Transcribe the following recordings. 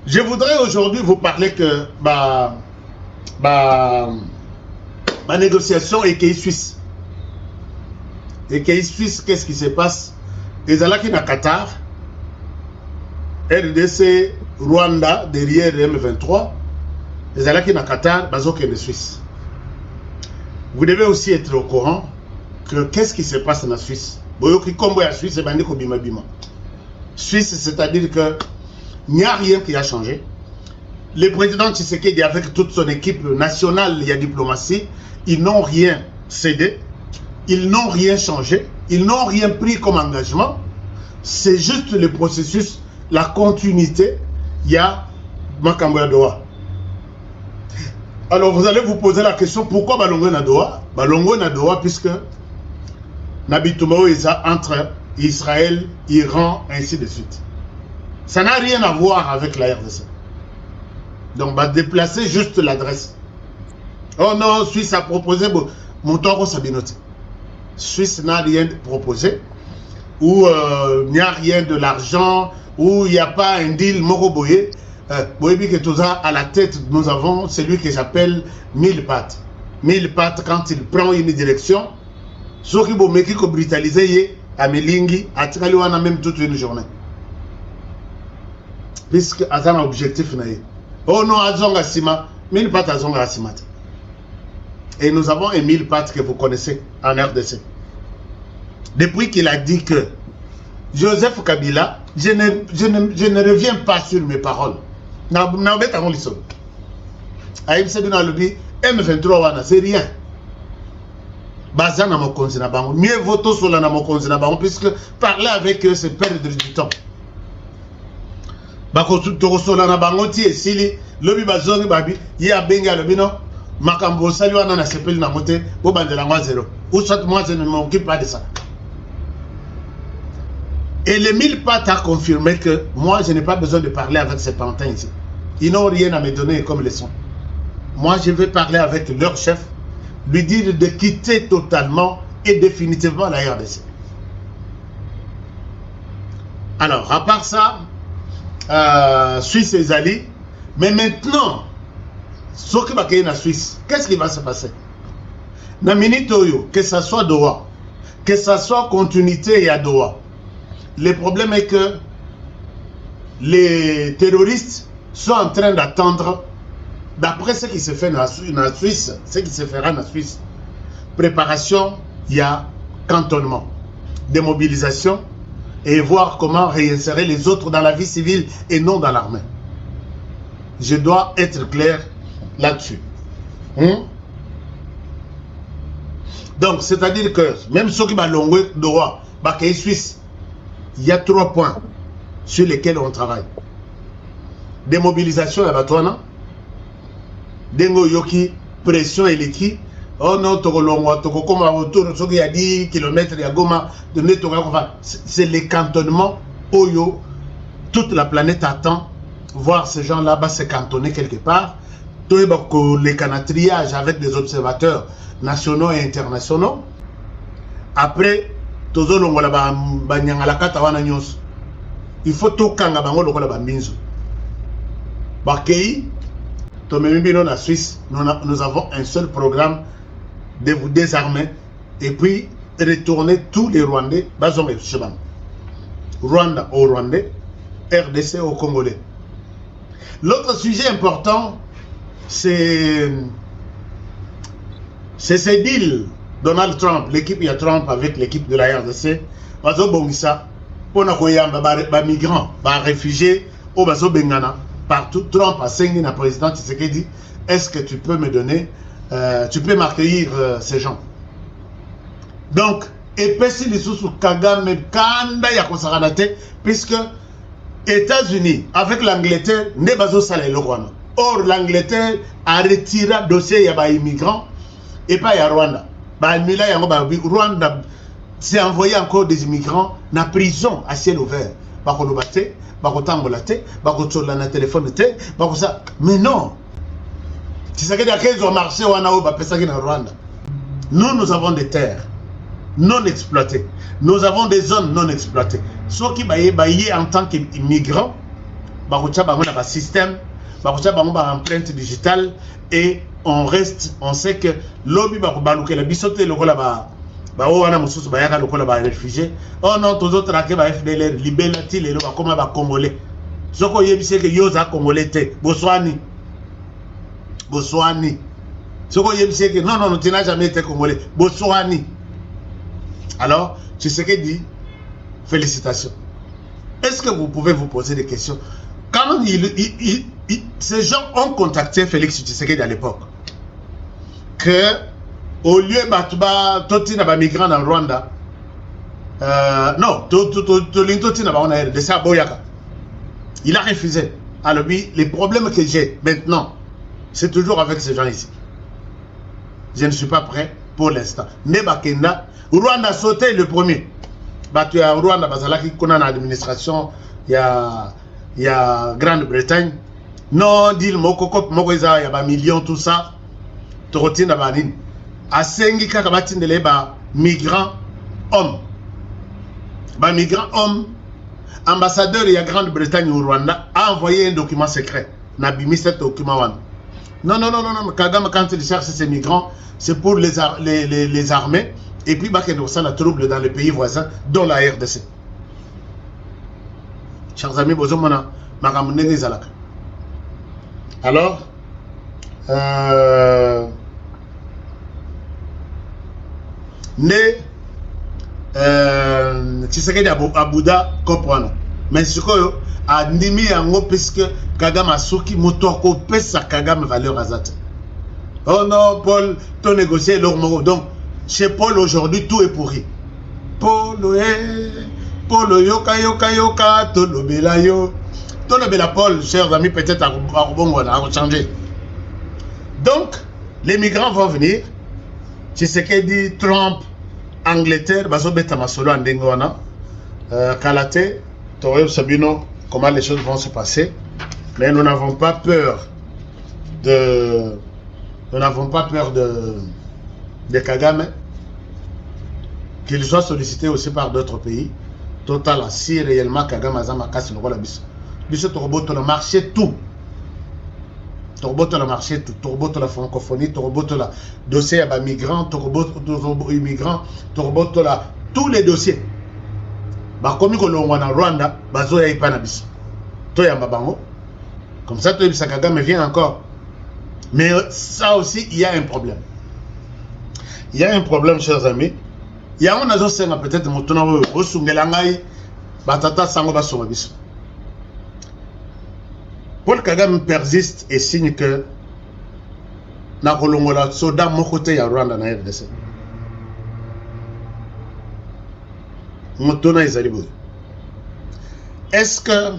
Je voudrais aujourd'hui vous parler que ma négociation est qu'il Suisse. Et qu'il Suisse, qu'est-ce qui se passe? Les Alaki na Qatar, RDC, Rwanda, derrière M23, les Alaki na Qatar, Bazok et de Suisse. Vous devez aussi être au courant que qu'est-ce qui se passe en Suisse. Boyoki Kombo ya Suisse, c'est Bandiko Bima Bima. Suisse, c'est-à-dire que il n'y a rien qui a changé. Le président Tshisekedi, avec toute son équipe nationale, il y a diplomatie, ils n'ont rien cédé, ils n'ont rien changé, ils n'ont rien pris comme engagement. C'est juste le processus, la continuité. Il y a Makambo Doha. Alors vous allez vous poser la question, pourquoi Balongo Nadoa? Balongo Nadoa, puisque Nabitumao est entre Israël, Iran, ainsi de suite. Ça n'a rien à voir avec la RDC. Donc, on va déplacer juste l'adresse. Oh non, Suisse a proposé Montoro Sabinote. Suisse n'a rien proposé. Ou il n'y a rien de l'argent. Ou il n'y a pas un deal Moroboye. Boyebi Ketouza, à la tête, nous avons celui qui s'appelle Mille Pattes. Mille Pattes, quand il prend une direction, ceux qui vont mettre brutaliser à Melingi, à Tikaliwana même toute une journée. Puisque Azan a un objectif. Oh non, Azonga Sima, Mille Pattes Azonga Simat. Et nous avons un Mille Pattes que vous connaissez en RDC. Depuis qu'il a dit que Joseph Kabila, je ne reviens pas sur mes paroles. M23, c'est rien. Bazan mon conseil mieux voter sur la mon puisque parler avec eux c'est perdre du temps. Bako tokosola na bango ti esili lobi bazongi babi ya benga lobi non makambo sali wana na sepeli na mote bo bandela moi zéro ou soit moi je ne m'occupe pas de ça. Et les Mille Pattes a confirmé que moi je n'ai pas besoin de parler avec ces pantins ici. Ils n'ont rien à me donner comme leçon. Moi je vais parler avec leur chef, lui dire de quitter totalement et définitivement la RDC. Alors à part ça, Suisse et Zali, mais maintenant, ce qui va créer la Suisse, qu'est-ce qui va se passer? Na minute oyo, que ça soit Doha, que ça soit continuité et à Doha, le problème est que les terroristes sont en train d'attendre, d'après ce qui se fait dans la Suisse, ce qui se fera en Suisse, préparation, il y a cantonnement, démobilisation, et voir comment réinsérer les autres dans la vie civile et non dans l'armée. Je dois être clair là-dessus. Donc, c'est-à-dire que même ceux qui m'ont droit, Bakay Suisse, il y a 3 points sur lesquels on travaille. Démobilisation à Batouana, Dengo Yoki, pression et l'équipe. Oh non, Toko Koma autour de ce qui a 10 km, il y a Goma, c'est les cantonnements Oyo. Toute la planète attend voir ces gens là-bas se cantonner quelque part. Les canatriages avec des observateurs nationaux et internationaux. Après, il faut tout kanga bango lokola bambinzo. Bakei, Tomemibino na Suisse, nous avons un seul programme de vous désarmer et puis retourner tous les Rwandais, Rwanda aux Rwandais, RDC aux Congolais. L'autre sujet important, c'est ce deal Donald Trump, l'équipe de Trump avec l'équipe de la RDC, Bazo Bongisa, pour les migrants, les réfugiés, au Bazo Bengana, partout. Trump a signé le président Tshisekedi, est-ce que tu peux me donner, tu peux m'accueillir ces gens? Donc, et si les sous Kagame, Kanda Yakosaranate, puisque États-Unis, avec l'Angleterre, n'est pas au salaire. Or, l'Angleterre a retiré le dossier des immigrants et pas à Rwanda. Rwanda s'est envoyé encore des immigrants dans la prison à ciel ouvert. Mais non. Nous avons des terres non exploitées. Nous avons des zones non exploitées. Ceux qui baillent en tant qu'immigrants, bakotia bango na ba système, bakotia bango ba empreinte digitale et on reste, on sait que lobby bakobalukela bisote lokola ba wana mususu bayaka lokola ba réfugié. Oh non, tous autres traqués ba FDLR libéla ti lelo ba koma ba congolais. Soko yebise que yoza congolais te, Botswani. Soko yebise que non, tu n'as jamais été congolais, Botswani. Alors, tu sais que dit, félicitations. Est-ce que vous pouvez vous poser des questions? Quand ces gens ont contacté Félix Tshisekedi à l'époque, que au lieu de migrants en Rwanda, non, il a refusé. Alors lui, les problèmes que j'ai maintenant, c'est toujours avec ces gens ici. Je ne suis pas prêt pour l'instant. Mais Bakenda, Rwanda a sauté le premier. Batu ya Rwanda bazalaki kuna na administration ya Grande-Bretagne. Non, dit moko iza ya ba millions tout ça. Torotina banini. Asengi kaka batindele ba migrants hommes. Ba migrants hommes. Ambassadeur ya Grande-Bretagne au Rwanda a envoyé un document secret. Nabimi cet document wan. Non. Kagame quand il cherche ces migrants, c'est pour les armées. Et puis, il y a la trouble dans les pays voisins, dont la RDC. Chers amis, alors, Tshisekedi Abouda Kopwana. Mais ce que a nimi yango puisque Kagame Asuki Motoko pesa Kagame valeur azate. Oh non, Paul, tu négocié leur mot. Donc, chez Paul aujourd'hui, tout est pourri. Paul yoka, Tolo Belayo. Tolo Bela Paul, chers amis, peut-être à changer. Donc, les migrants vont venir. Tshisekedi, Trump, Angleterre, Bazobeta Masolo, Andengwana, Kalate, Toreo Sabino, comment les choses vont se passer. Mais nous n'avons pas peur de Kagame, qu'il soit sollicité aussi par d'autres pays. Total, si réellement Kagame Azama casse le rôle à Bissot. Bissot Torboto le marché tout. Torboto le marché tout. Torboto la francophonie, Torboto la dossier à migrants, Torboto immigrants, Torboto la tous les dossiers. Bah comme il y a Rwanda, Bazo ya ipana Bissot. Toya Mbabango. Comme ça, Kagame vient encore. Mais ça aussi, il y a un problème. Il y a un problème, chers amis. Il y a un agent peut-être Motono Osungelangai, Batata Sango Basomabis. Paul Kagame persiste et signe que Nakolongola Soda Mokote ya Rwanda na RDC. Motona Izalibo. Est-ce que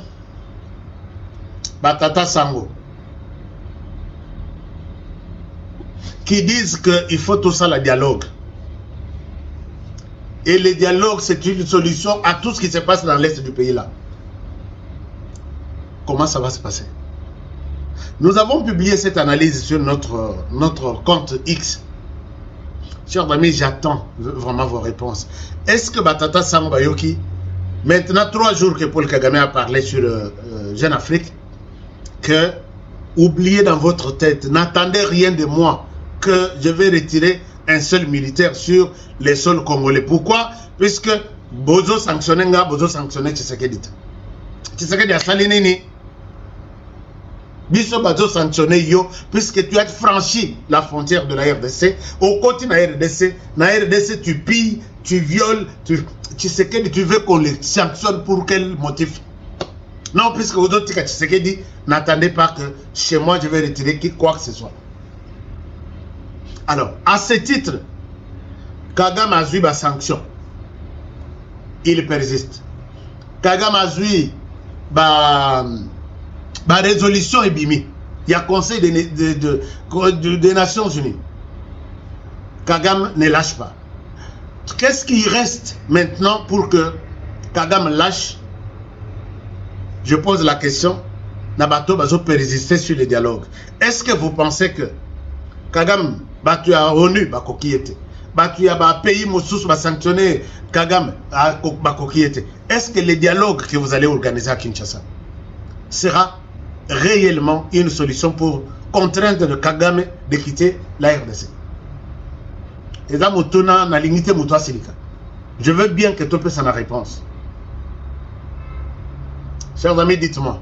Batata Sango qui disent qu'il faut tout ça le dialogue. Et le dialogue, c'est une solution à tout ce qui se passe dans l'est du pays là. Comment ça va se passer? Nous avons publié cette analyse sur notre compte X. Chers amis, j'attends vraiment vos réponses. Est-ce que Batata Sango Bayoki, maintenant 3 jours que Paul Kagame a parlé sur Jeune Afrique, que oubliez dans votre tête, n'attendez rien de moi, que je vais retirer un seul militaire sur les sols congolais. Pourquoi? Puisque Bozo sanctionné Tshisekedi. Tshisekedi a salinini. Biso Bozo sanctionné yo, puisque tu as franchi la frontière de la RDC. Au côté de la RDC, tu pilles, tu violes, Tshisekedi, tu veux qu'on les sanctionne pour quel motif? Non, puisque vous autres, Tshisekedi, n'attendez pas que chez moi je vais retirer quoi que ce soit. Alors, à ce titre, Kagame a eu la sanction. Il persiste. Kagame a eu la résolution Ebimi. Il y a Conseil des Nations Unies. Kagame ne lâche pas. Qu'est-ce qui reste maintenant pour que Kagame lâche? Je pose la question. Nabato Bazo peut résister sur le dialogue. Est-ce que vous pensez que Kagame Batu a ONU Bakokiete, Batu a pays Moussous va sanctionner Kagame Bakokiete? Est-ce que les dialogues que vous allez organiser à Kinshasa, sera réellement une solution pour contraindre le Kagame de quitter la RDC. Et là, je veux bien que tu puisses en la réponse. Chers amis, dites-moi,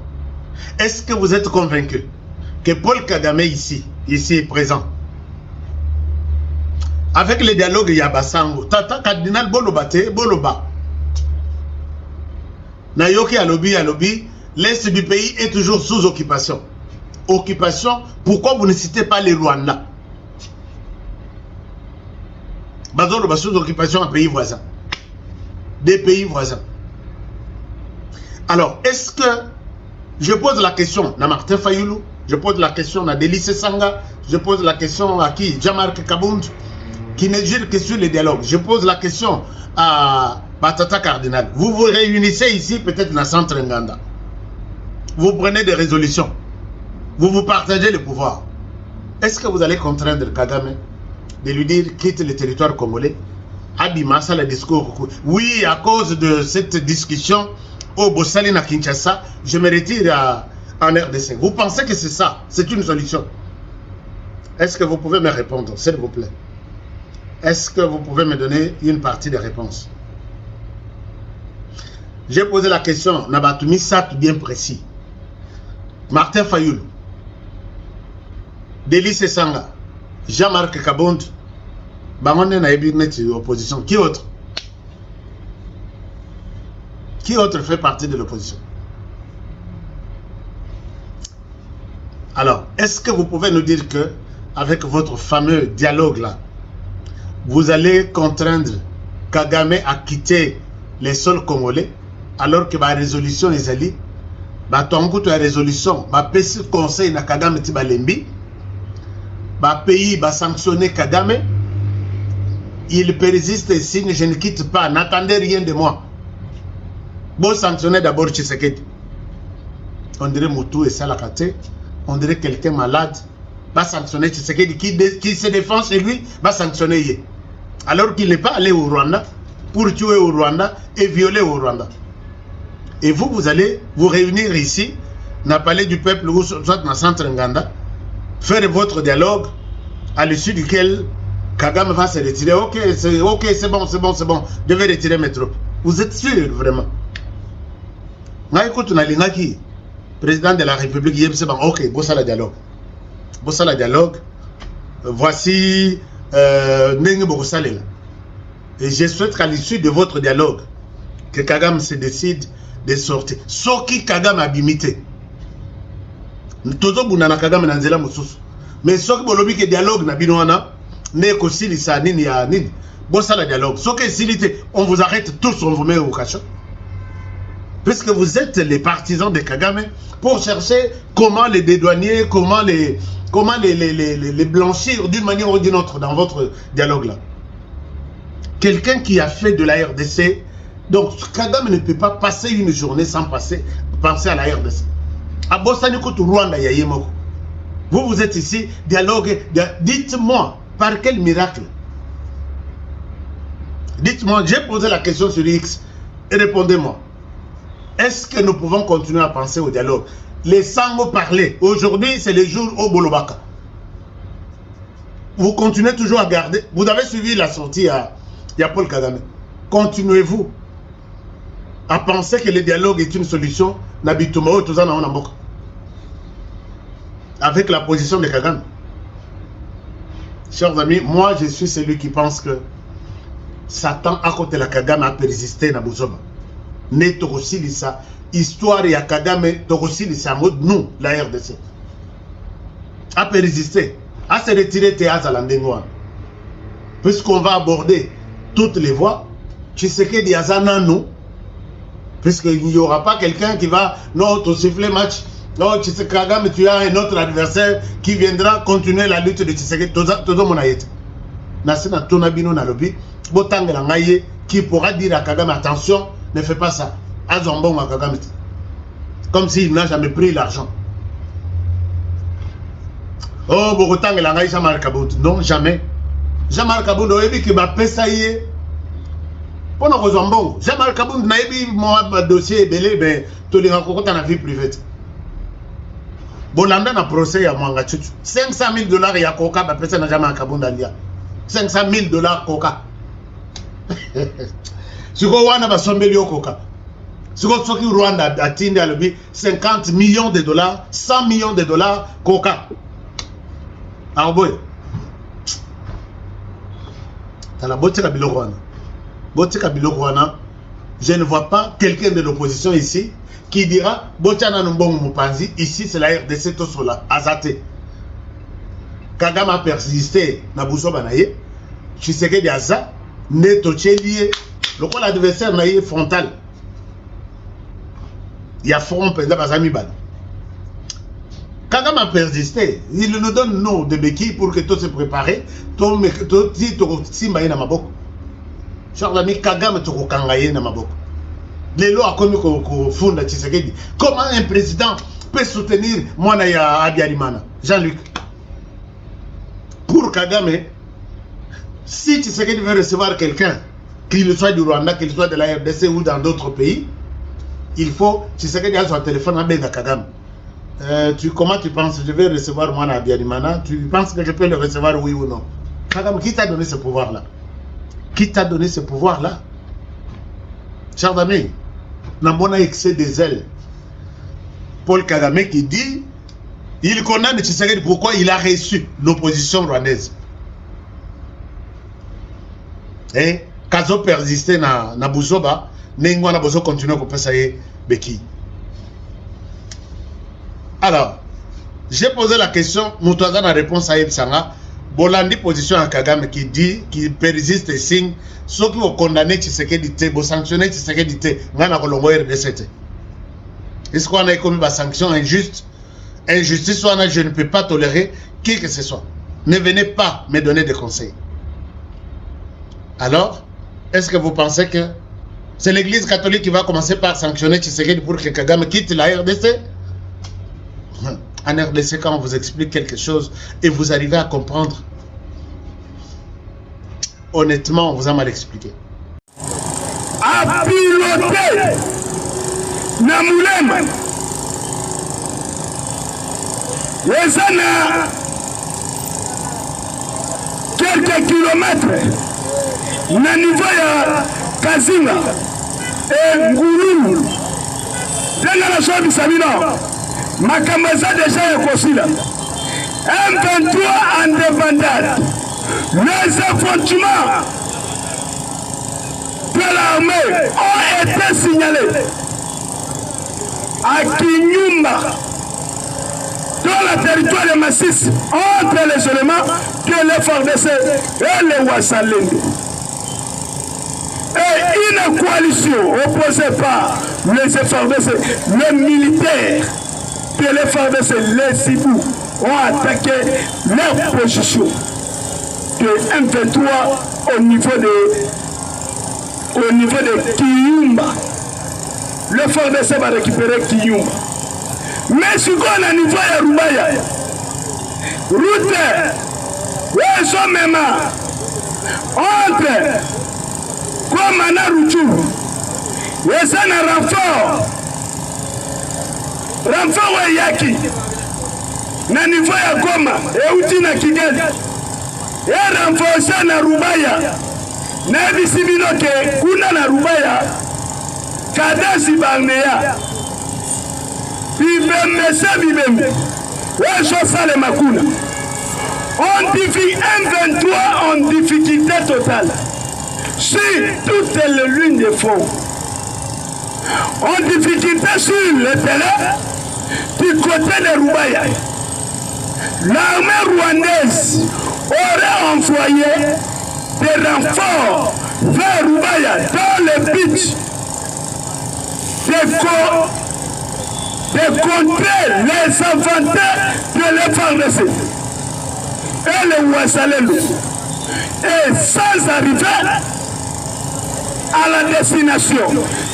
est-ce que vous êtes convaincus que Paul Kagame ici est présent, avec le dialogue Yabasango, Tata Cardinal Bolobate, Boloba, Nayoki Alobi, l'Est du pays est toujours sous occupation. Occupation, pourquoi vous ne citez pas les Rwanda? Bazoloba sous occupation à pays voisins. Des pays voisins. Alors, est-ce que, je pose la question à Martin Fayoulou, je pose la question à Délice Sanga, je pose la question à qui? Jean-Marc Kabound, qui ne gère que sur les dialogues. Je pose la question à Batata Cardinal. Vous vous réunissez ici, peut-être dans le centre Nganda. Vous prenez des résolutions. Vous vous partagez le pouvoir. Est-ce que vous allez contraindre Kagame de lui dire quitte le territoire congolais? Abima, ça le discours. Oui, à cause de cette discussion au Bossali à Kinshasa, je me retire en RDC. Vous pensez que c'est ça? C'est une solution? Est-ce que vous pouvez me répondre, s'il vous plaît? Est-ce que vous pouvez me donner une partie des réponses? J'ai posé la question, Nabatumi Sat bien précis. Martin Fayoulou, Délice Sanga, Jean-Marc Kabond, Bamone Naïbi Neti, opposition. Qui autre? Qui autre fait partie de l'opposition? Alors, est-ce que vous pouvez nous dire que, avec votre fameux dialogue là, vous allez contraindre Kagame à quitter les sols congolais, alors que la résolution est allée, la résolution, le conseil na Kagame Tibalembi, le pays va sanctionner Kagame, il persiste et signe, je ne quitte pas, n'attendez rien de moi. Bon, sanctionner d'abord Tshisekedi. On dirait Moutou et Salakate, on dirait quelqu'un malade, va sanctionner Tshisekedi qui se défend chez lui, va sanctionner Yé. Alors qu'il n'est pas allé au Rwanda pour tuer au Rwanda et violer au Rwanda. Et vous, vous allez vous réunir ici, dans le palais du peuple, ou soit dans le centre Nganda, faire votre dialogue, à l'issue duquel Kagame va se retirer. Ok, c'est bon, je vais retirer mes troupes. Vous êtes sûr, vraiment? Président de la République, ok, bossa la dialogue. Bossa la dialogue. Voici Nenge Bogosalela. Et je souhaite qu'à l'issue de votre dialogue, que Kagame se décide de sortir. Soki Kagame a bimité. Tozo Bunana Kagame Nanzela Moussus. Mais Soki Bolobi que dialogue na binoana, ne kosili sa nini ya nini. Bossa la dialogue. Soki silité, on vous arrête tous, on vous met au cachot. Puisque vous êtes les partisans de Kagame pour chercher comment les dédouanier, comment les blanchir d'une manière ou d'une autre dans votre dialogue là. Quelqu'un qui a fait de la RDC, donc Kagame ne peut pas passer une journée sans penser à la RDC. À Bossanikout Rwanda Yayemoko. Vous êtes ici, dialogue, dites-moi, par quel miracle? Dites-moi, j'ai posé la question sur X et répondez-moi. Est-ce que nous pouvons continuer à penser au dialogue? Les Sango parler. Aujourd'hui, c'est le jour au Bolobaka. Vous continuez toujours à garder. Vous avez suivi la sortie à Paul Kagame. Continuez-vous à penser que le dialogue est une solution avec la position de Kagame? Chers amis, moi je suis celui qui pense que Satan à côté de la Kagame a persisté dans Bozoba. Ne Tokosilisa, histoire ya Kagame, Tokosilisa, nous, la RDC, a persisté, a se retiré théâtre à l'Andengouan. Puisqu'on va aborder toutes les voies, Tshisekedi Yazana nous, puisqu'il n'y aura pas quelqu'un qui va, non, te siffler match, non, Tshisekedi, tu as un autre adversaire qui viendra continuer la lutte de Tshisekedi, Todo Monayet. Nasina Tonabino Nalobi, Botangela Ngaye, qui pourra dire à Kagame, attention, ne fais pas ça. Azambon à Kagame. Comme s'il n'a jamais pris l'argent. Oh, Bogotang et la Jean-Marc Kabout. Non, jamais. Jean-Marc Kabout, il a dit qu'il m'a payé. Pendant que Zambon, Jean-Marc Kabout n'a pas dossier belé, mais tout les rencontres dans la vie privée. Bolanda na procès ya Mwanga Chuchu. 500 000 dollars ya coca, ba pesa na jamais à Kabondalia. 500 000 dollars coca. Siko wana ba sombeli yo coca. Siko soki Rwanda atindi alobi 50 millions de dollars, 100 millions de dollars coca. Arboy. Tala botika biloko wana. Botika biloko wana. Je ne vois pas quelqu'un de l'opposition ici qui dira Bochana Nombong Mupanzi, ici c'est la RDC Tosola, Azate. Kagame a persisté, Nabousso Banaye, Tshisekedi Aza, Neto Tchélié, le quoi l'adversaire naïe frontal. Il y a front pendant Bazami Ban. Kagame a persisté, il nous donne nom de béquilles pour que tout se prépare, tout si Simbaye na Maboko. Chers amis, Kagame Toko Kangaye na Maboko. Les lois comme fondent Tshisekedi. Comment un président peut soutenir Mwanaya Abiyarimana? Jean-Luc. Pour Kagame, si Tshisekedi veut recevoir quelqu'un, qu'il soit du Rwanda, qu'il soit de la RDC ou dans d'autres pays, il faut Tshisekedi a son téléphone à Benga Kagame. Comment tu penses je vais recevoir Mwana Abiyarimana? Tu penses que je peux le recevoir, oui ou non? Kagame, qui t'a donné ce pouvoir-là? Qui t'a donné ce pouvoir-là? Chers amis, Nambona excès des ailes. Paul Kagame qui dit, il condamne Tshisekedi pourquoi il a reçu l'opposition rwandaise. Et Kazo persisté na Bouzoba, Nengwana Bozo continue à passer Beki. Alors, j'ai posé la question, Moutouazan a réponse à Ebsanga. Bolandi position à Kagame qui dit, qui persiste et signe, ceux qui vont condamner Tshisekedi, vont sanctionner Tshisekedi, ngana kolongo RDC. Est-ce qu'on a commis une sanction injuste? Injustice, je ne peux pas tolérer qui que ce soit. Ne venez pas me donner des conseils. Alors, est-ce que vous pensez que c'est l'église catholique qui va commencer par sanctionner Tshisekedi pour que Kagame quitte la RDC? En RDC, quand on vous explique quelque chose et vous arrivez à comprendre, honnêtement, on vous a mal expliqué. A piloté Namoulem Wezana quelques kilomètres na niveau ya Kazinga et Ngululu dans la zone du Sabino. Makamasa déjà est possible. M23 indépendant. Les affrontements de l'armée ont été signalés à Kinyumba, dans le territoire de Massis, entre les éléments de l'FARDC et les Wassalengue. Et une coalition opposée par les FARDC, les militaires de l'FARDC, les Sibou, ont attaqué leur position de M23 au niveau de Kiyumba. Le FARDC va récupérer Kiyumba. Mais ce qu'on a au niveau de Rubaya, route, où sont même entre Komana Ruchuru, et ça n'a renfort. Renfort wa yaki na niveau ya Goma euti na Kigali e renforcer na Rubaya na bisibino ke kuna na Rubaya kadasi banea bibembe wa sale makuna on difficulté M23 en difficulté totale sur toutes les lignes de front. En difficulté sur le terrain du côté de Rubaya. L'armée rwandaise aurait envoyé des renforts vers Rubaya dans le but de contrer les avantages de l'FARDC et le Wassalengue. Et sans arriver à la destination.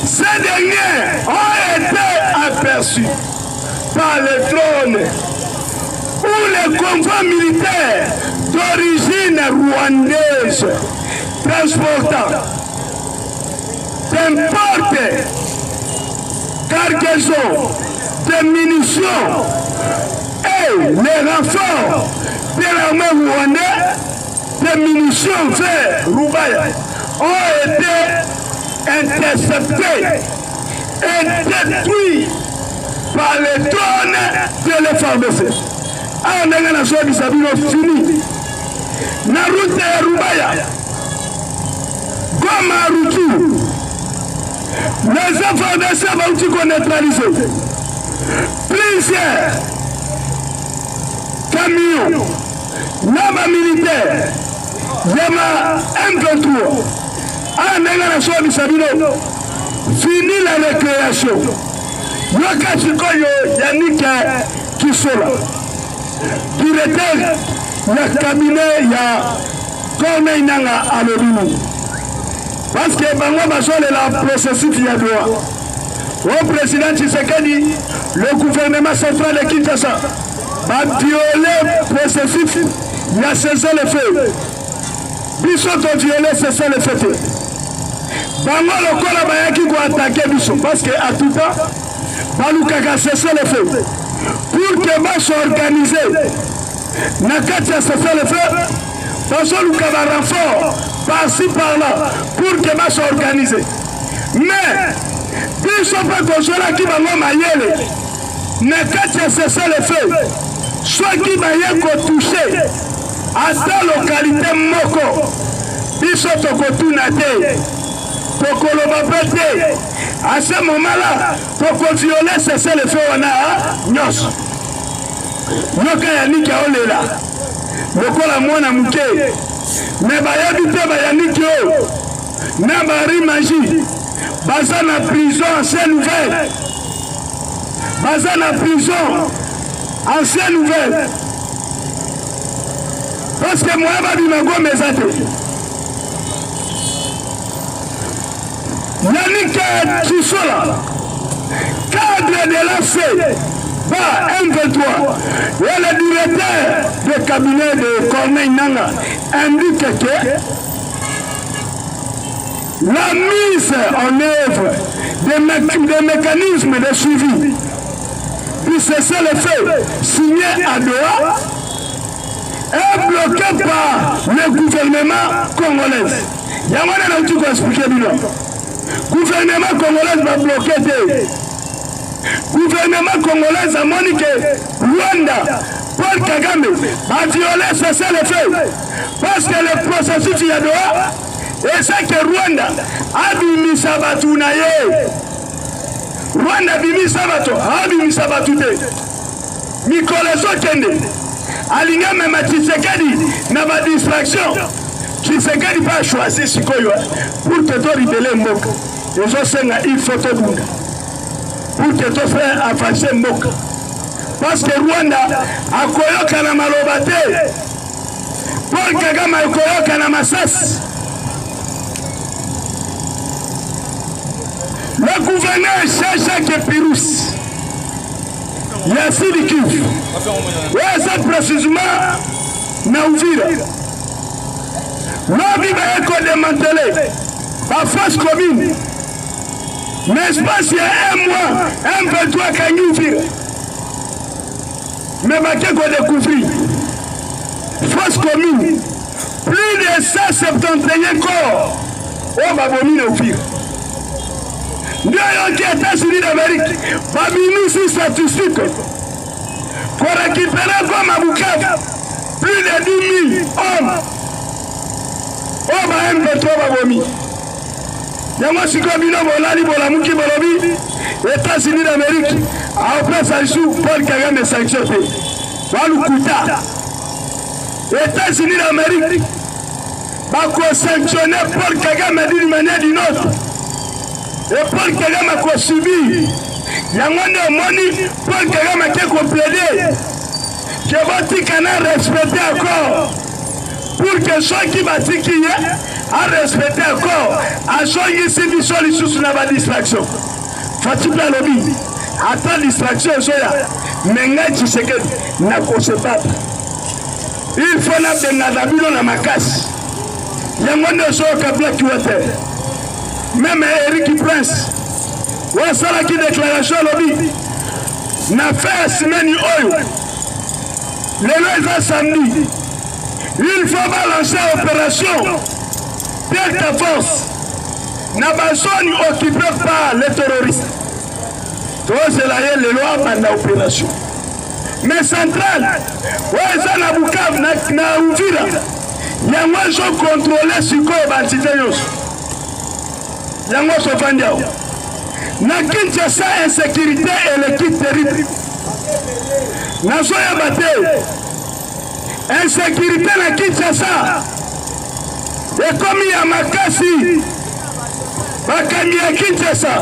Ces derniers ont été aperçus par les drones ou les convois militaires d'origine rwandaise transportant d'importer, car cargaison de munitions les renforts de l'armée rwandaise de munitions vers Rubaya ont été interceptés et détruits par les drones de l'FARDC. On a la chose qui fini. Na route de Rubaya, comme à Rutu, les FARDC vont être neutralisés. Plusieurs camions, nama militaire, Yama M23, on a la chose qui fini la récréation. Yoka Chikoyo Yannick Kisola, directeur du cabinet ya Corneille Nanga à l'Orinu. Parce que Bango Basol est la processus ya droit. Au président Tshisekedi, le gouvernement central de Kinshasa va violer le processus, il a cessé le feu. Biso ont violé cessé le feu. Bango le Kola Bayaki doit attaquer Biso parce qu'à tout temps, Balukaka cessé le feu. Pour que moi sois organisé, Nakatia cessé le feu, Baso Lukaba renfort, par-ci par-là, pour que moi sois organisé. Mais, Biso pas consoler qui va me mailler, Nakatia cessé le feu, soit qui va y toucher à ta localité Moko, Biso Tokotunate, Tokoloba. À ce moment-là, pour violer cesser le feu, on a Nyos. Yoka Yannick Olela. Lokola Mwana Mouké. Mais Bayabite Bayannick Yo. Nabari Magie. Bazana prison ancienne nouvelle. Bazana prison ancienne nouvelle. Parce que moi, je vais me mettre. Yannick Kisola, cadre de l'AC, par M23, et le directeur du cabinet de Corneille Nanga indique que la mise en œuvre des mécanismes de suivi du cessez-le-feu signé à Doha est bloqué par le gouvernement congolais. Il y a un autre qui expliquer bien. Le gouvernement congolais va bloquer des. Le gouvernement congolais a montré que Rwanda, Paul Kagame, a violé cessez-le-feu. Parce que le processus y a droit, et c'est que Rwanda a bimi sabatu na ye. Rwanda bimi sabatu, a bimi sabatu te. Mikolezo kende. Alinga même Tshisekedi n'a pas de distraction. Tshisekedi pas choisi Sikoyo pour que tu ribeler Mboka. Et je sais qu'il faut te dire. Pour que tu fasses avancer Mboka. Parce que Rwanda a koyoka na malobate. Paul Kagame a koyoka na masas. Le gouverneur cherche que Pirous. Il y a Sidi Kivu. Oui, c'est précisément Naouvira. L'homme va être démantelé. La face commune. N'est-ce pas s'il y a un mois, un peu toi qui Naouvira. Mais il va découvrir. Face commune. Plus de 171 corps. On va vomir Naouvira. Nous avons dit aux États-Unis d'Amérique, parmi nous, c'est statistique. Pour récupérer comme à Bukavu, plus de 10 000 hommes. On va un peu trop vomir. Il y a moi, si comme il y a un les États-Unis d'Amérique, après ça, Paul Kagame sanctionné. Les États-Unis d'Amérique, va sanctionner Paul Kagame d'une manière ou d'une autre. Et Paul Kagame a subi. Il y a un moni, Paul Kagame a plaidé. Que votre canard respecte encore. Pour que ceux qui bâtissent a respecté encore. À ceux qui sont ici sous la distraction. Fatigué à l'objet. Attends distraction, mais tu sais que n'a pas se battre. Il faut n'abandonner dans ma casse. Il y a un autre qui a Blackwater. Même Eric Prince, ou ça qui déclaration lobby, n'a fait semaine oyo, Le samedi, il faut balancer l'opération Delta Force. N'a pas occupé par les terroristes. Donc c'est là le loi par l'opération. Mais centrale, ouais, ça n'a Bukavu, n'a Uvira. Il y a moins de contrôler sur quoi l'entité. Il y a moins de fandiao. Na Kinshasa insécurité et l'équipe terrible. Na soya bate. Insécurité na Kinshasa. Et comme il y a Makasi, Bakami à Kinshasa,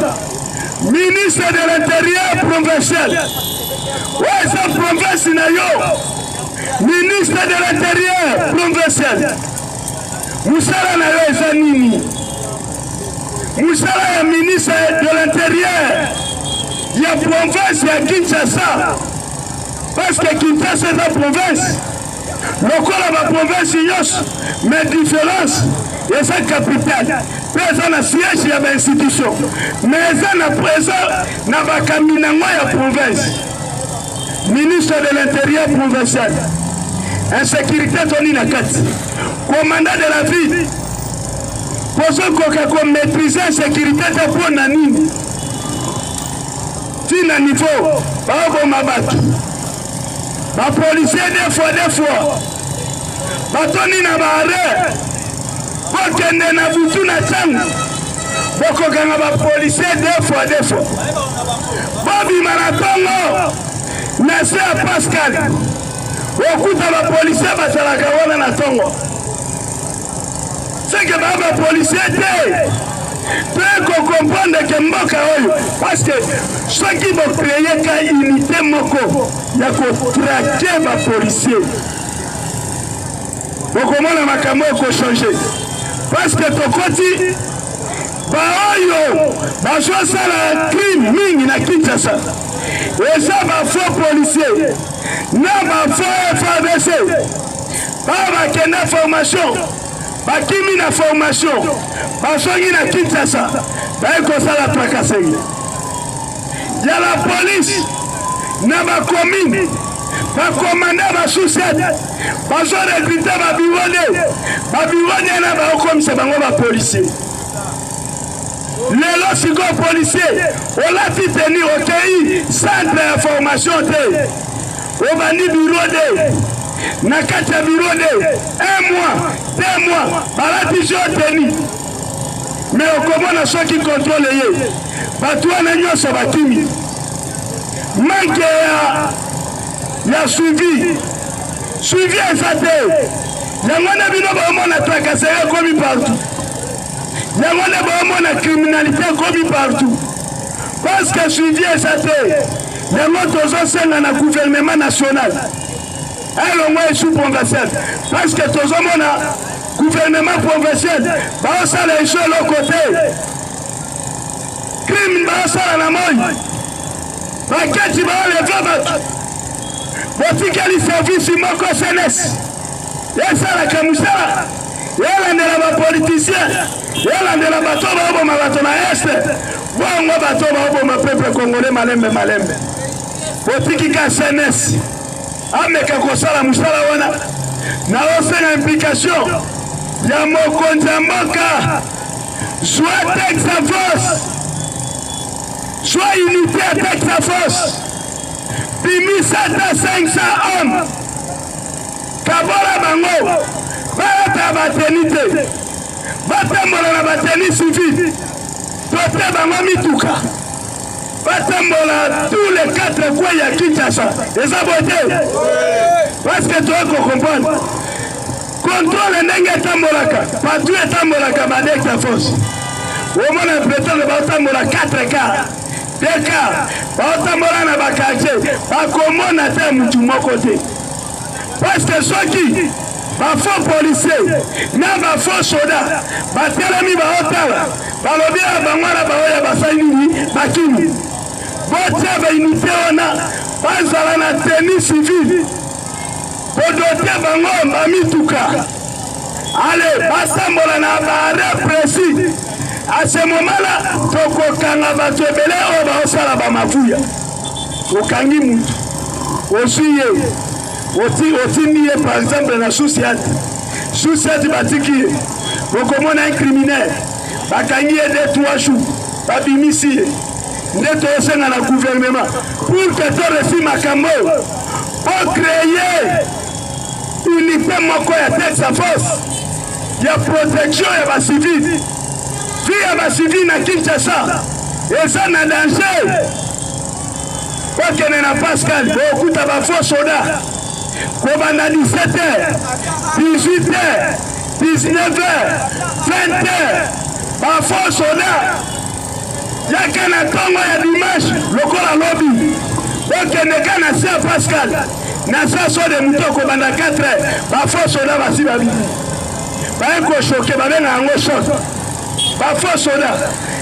ministre de l'Intérieur provincial. Ouais, ça province nayo. Ministre de l'Intérieur provincial. Moussala nayo Zanini. Moussala est ministre de l'Intérieur. Il y a province, il y a Kinshasa. Parce que Kinshasa est la province. Le corps de la province, mais différence, et sa capitale. Présent na siège, il y a une institution. Mais ça n'a présent, n'a pas caminé à la province. Ministre de l'Intérieur provincial. Insécurité, Tony Nakati. Commandant de la ville. Pour ceux qui ont maîtrisé la sécurité de pour Nanine. Si na niveau, pas Mabatu. Les policiers des fois. Batoni na barre. Pour que na butu na tang. Pour que les policiers des fois. Bobby Maratongo. Nassé à Pascal. Beaucoup de policiers sont na Tongo. C'est que les policiers peut comprendre que Mboka Oyo. Parce que ceux qui vont créer une unité Moko, il y a qu'à traquer les policiers. Donc comment la Makamo peut changer? Parce que ton côté, Baoyo, Bajo Sala crime, Ming na Kinshasa. Et ça va faux policier. Non, va faux FADC. Pas va formation. Bakimi na formation, basongi na Kinshasa, la tracasserie. Il y a la police, na ba commune, ba commandant ba sous-chef, baso recruter ba biwone na ba commissaire bango ba policier. Lelo siko policier, on l'a dit tenir au pays, centre d'information te, au bandi bureau de. Nakata Birode, 1 mois, 2 mois, balati joteni. Mais comment on ceux qui contrôlent les Batouan n'a pas batimi. Manque ya suivi. Suivi exaté. Yangona bino ba mona tracassé comme partout. Yangona ba mona criminalité comme partout. Parce que suivi exaté. Yango tozo senga na gouvernement national. Alors moi je suis provincial parce que tout le monde a gouvernement provincial bah ça les choses de l'autre côté crime bah ça la moi bah qu'est-ce que les femmes bon quel service moko CNS et ça la camusala et la politicien et la bateau bah ma bateau na est bon moi bateau bah ma peuple congolais malembe bon qui ka CNS ameka kosala musala wana na osena implication ya mokonzi ya mboka soit Texas Force soit unité à Texas Force bimi 500 hommes kabola bango balata bateni te batambola na bateni civil tote bango mituka batambola tous les 4 coins ya Kinshasa eza bote parce que toi comprendre contrôle ndenge tambolaka partout tambolaka badeka force au moins prétendre batambola 4 cas 2 cas batambola na bakaje bakomona te mutu moko te parce que ceux qui ba faux policier na ba faux soldat batelemi baotala balobi bangwana baoya basaini bakini botia ba unité ona bazala na tenue civile bodote bango bamituka allez batambola na barre précis à ce moment-là tokokanga bato ebele oyo baosala bamavuya okangi mutu osuye otindi ye par exemple na Sousiat batiki okomona un criminel bakangi ye 2-3 jours babimisi ye nde toyosenga na gouvernement pour que toresi makambo po créer unité moko ya task force ya protection ya bacivile vie ya bacivile na Kinshasa eza na danger okende na Pascal okuta bafaux soda kobanda 17h 18h 19h 20h bafaux soda yaka na ntongo ya dimanche lokola lobi okende ka na se Pascal na saso de moto kobanda 4h bafaux soda basi babi bayekochoke babenga yango shot bafaux soda.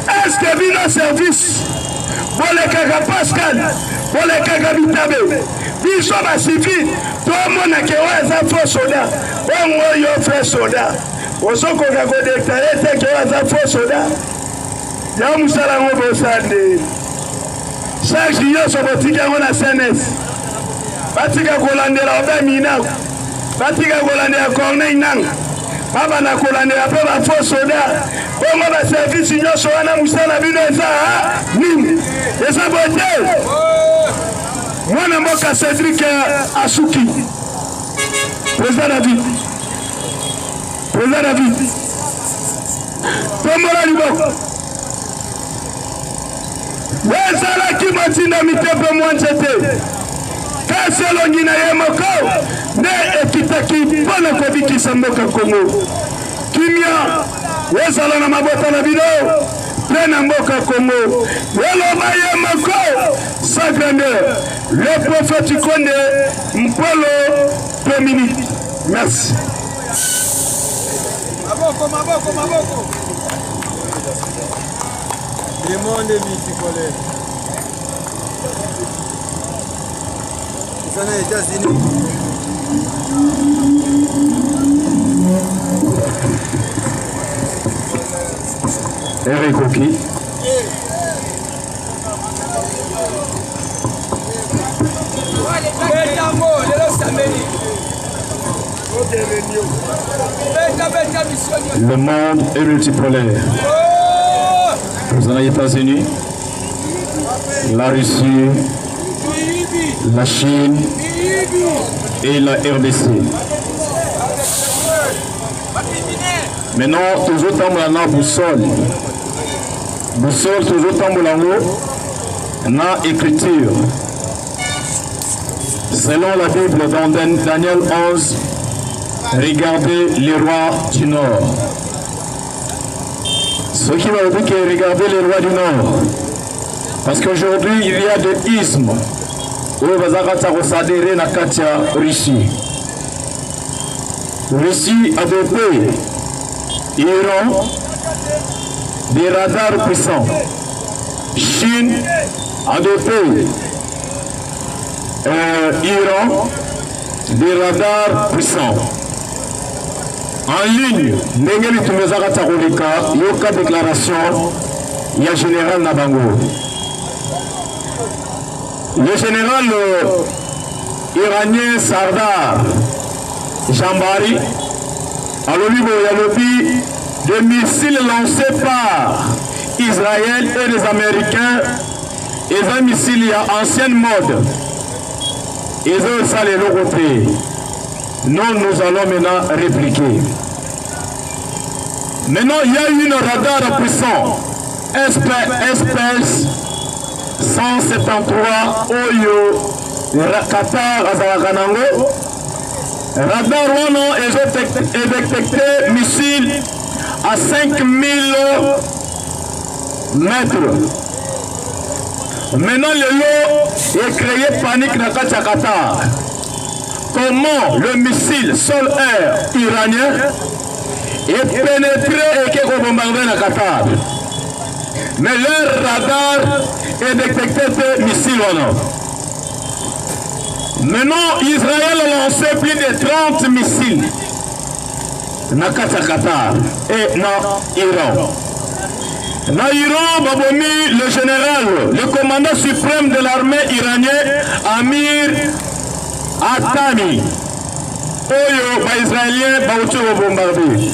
Est-ce que bino service bolekaka Pascal bolekaka bitabe biso basivi tomonake oyo aza faux soda bongo oyo frais soda osokoka kodeklare te ke oyo aza faux soda ya mosala yango bosande charge nyonso botika yango na CNS batika kolandela obe minako batika kolandela Corneille Nangaa babanda kolandela mpe bafaux soda bongo baservisi nyonso wana mosala bino eza nini eza bote mwana mboka Cédric Asuki président David tombola liboko ezalaki motinda mitepe mwanje te kasi elongi na ye moko nde ekitaki mpona kobikisa mboka Kongo kimia ezala na mabota na bino mpe na mboka Kongo eloba ye moko sa grandeur le prophète Konde Mpolo 2 minutes. Merci. Maboko. Le monde est multipolaire. Ils sont les États-Unis. Eric Oki. Le monde est multipolaire. Nous sommes les États-Unis, la Russie, la Chine et la RDC. Maintenant, toujours dans la boussole. Boussole, toujours dans la écriture. Selon la Bible dans Daniel 11, regardez les rois du Nord. Ce qui m'a dit que regardez les rois du Nord. Parce qu'aujourd'hui, il y a des ismes où vous avez s'adhérer à Katia Russie. Russie a adopté Iran, des radars puissants. Chine a adopté Iran, des radars puissants. En ligne, Nengeli Tumezaka Tarolika, Yoka déclaration, il y a général Nabango. Le général iranien Sardar Jambari, à l'Olibo des missiles lancés par Israël et les Américains, et un missile à ancienne mode. Ils ont ça les côté. Nous allons maintenant répliquer. Maintenant, il y a une radar puissant. SPS 173 Oyo Qatar Azarakanango. Radar Rono est détecté missile à 5000 mètres. Maintenant, le lot est créé panique dans Qatar. Comment le missile sol-air iranien est pénétré et qui est bombardé dans Qatar. Mais leur radar est détecté de missiles ou non. Maintenant, Israël a lancé plus de 30 missiles dans Qatar et dans Iran. Dans Iran, Babomi, le général, le commandant suprême de l'armée iranienne, Amir Atami. Oyo, les Israéliens, ils vont bombarder.